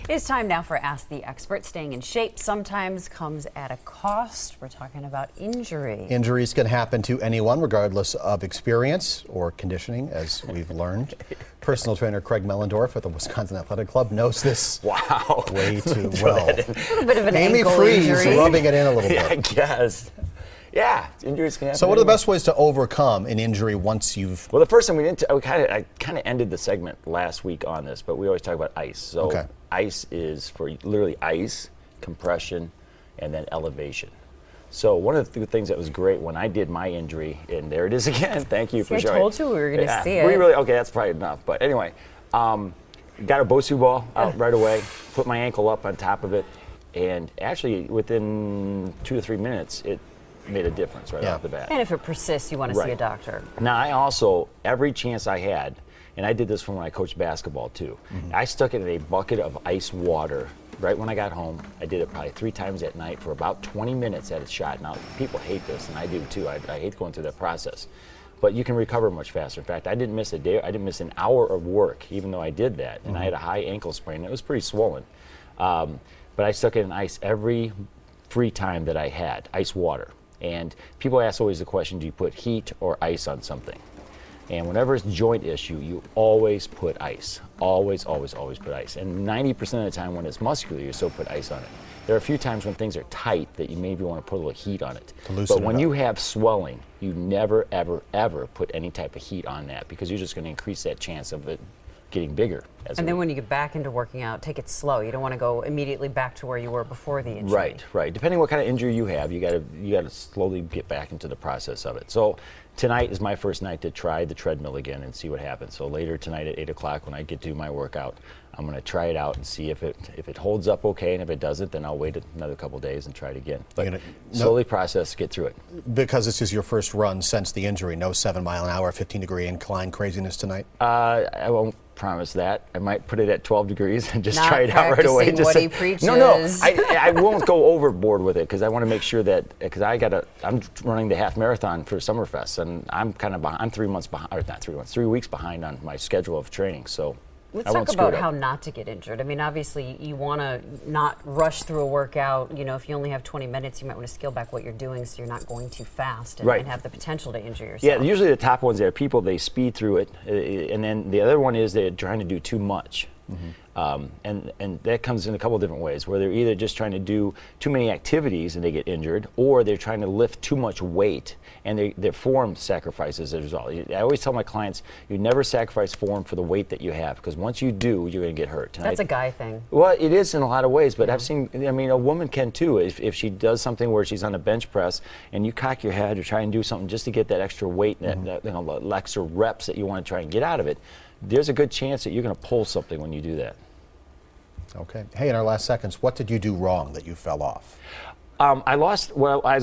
It's time now for Ask the Expert. Staying in shape sometimes comes at a cost. We're talking about injury. Injuries can happen to anyone, regardless of experience or conditioning, as we've learned. Personal trainer Craig Mellendorf at the Wisconsin Athletic Club knows this way too well. A little bit of an Amy ankle Freeze injury. rubbing it in a little bit. I guess. Yeah, injuries can happen. So what are the best ways to overcome an injury once you've... Well, the first thing I kind of ended the segment last week on this, but we always talk about ice. So ice is for literally ice, compression, and then elevation. So one of the things that was great when I did my injury, and there it is again, thank you for showing. I told you we were going to see it. Okay, that's probably enough. But anyway, got a Bosu ball out right away, put my ankle up on top of it, and actually within 2 to 3 minutes, it made a difference right off the bat. And if it persists, you want to see a doctor. Now, I also, every chance I had, and I did this when I coached basketball too, I stuck it in a bucket of ice water right when I got home. I did it probably 3 times at night for about 20 minutes at a shot. Now, people hate this, and I do too. I hate going through that process. But you can recover much faster. In fact, I didn't miss a day, I didn't miss an hour of work, even though I did that. And I had a high ankle sprain. It was pretty swollen. But I stuck it in ice every free time that I had, ice water. And people ask always the question, do you put heat or ice on something? And whenever it's a joint issue, you always put ice. Always, always, always put ice. And 90% of the time when it's muscular, you still put ice on it. There are a few times when things are tight that you maybe want to put a little heat on it. But when you have swelling, you never, ever, ever put any type of heat on that because you're just going to increase that chance of it getting bigger. And then when you get back into working out, take it slow. You don't want to go immediately back to where you were before the injury. Right. Depending what kind of injury you have, you got to slowly get back into the process of it. So tonight is my first night to try the treadmill again and see what happens. So later tonight at 8 o'clock when I get to do my workout, I'm going to try it out and see if it holds up okay, and if it doesn't, then I'll wait another couple days and try it again. But slowly process, get through it. Because this is your first run since the injury, no 7-mile-an-hour, 15-degree incline craziness tonight? I won't promise that. I might put it at 12 degrees and just try it out right away. What he preaches. No, I won't go overboard with it because I want to make sure that I'm running the half marathon for Summerfest, and I'm kind of behind. I'm 3 months behind, or not 3 months, 3 weeks behind on my schedule of training. So let's talk about how not to get injured. I mean, obviously, you want to not rush through a workout. You know, if you only have 20 minutes, you might want to scale back what you're doing so you're not going too fast and have the potential to injure yourself. Yeah, usually the top ones there, people, they speed through it. And then the other one is they're trying to do too much. And that comes in a couple of different ways, where they're either just trying to do too many activities and they get injured, or they're trying to lift too much weight and their form sacrifices as a result. I always tell my clients, you never sacrifice form for the weight that you have, because once you do, you're going to get hurt. That's a guy thing. Well, it is in a lot of ways, but I've seen, I mean, a woman can too. If she does something where she's on a bench press and you cock your head or try and do something just to get that extra weight, that extra reps that you want to try and get out of it, there's a good chance that you're going to pull something when you do that. Okay. Hey, in our last seconds, what did you do wrong that you fell off? I was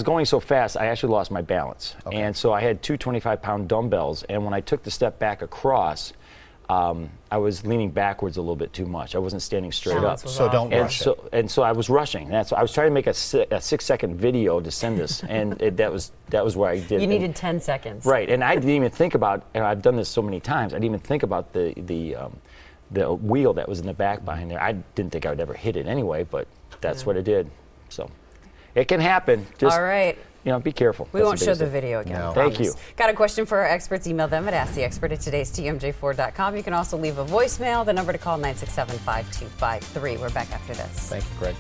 going so fast, I actually lost my balance. And so I had 2 25-pound dumbbells, and when I took the step back across, I was leaning backwards a little bit too much. I wasn't standing straight up. So don't rush it. And so I was rushing. I was trying to make a 6-second video to send this, and that was where I did. You needed 10 seconds. Right, and I didn't even think about, and I've done this so many times, I didn't even think about the wheel that was in the back behind there. I didn't think I would ever hit it anyway, but that's what it did. So it can happen. Just, all right. You know, be careful. We won't show the video again. No. Thank you. Got a question for our experts? Email them at asktheexpert@today'stmj4.com. You can also leave a voicemail. The number to call 967-5253. We're back after this. Thank you, Craig.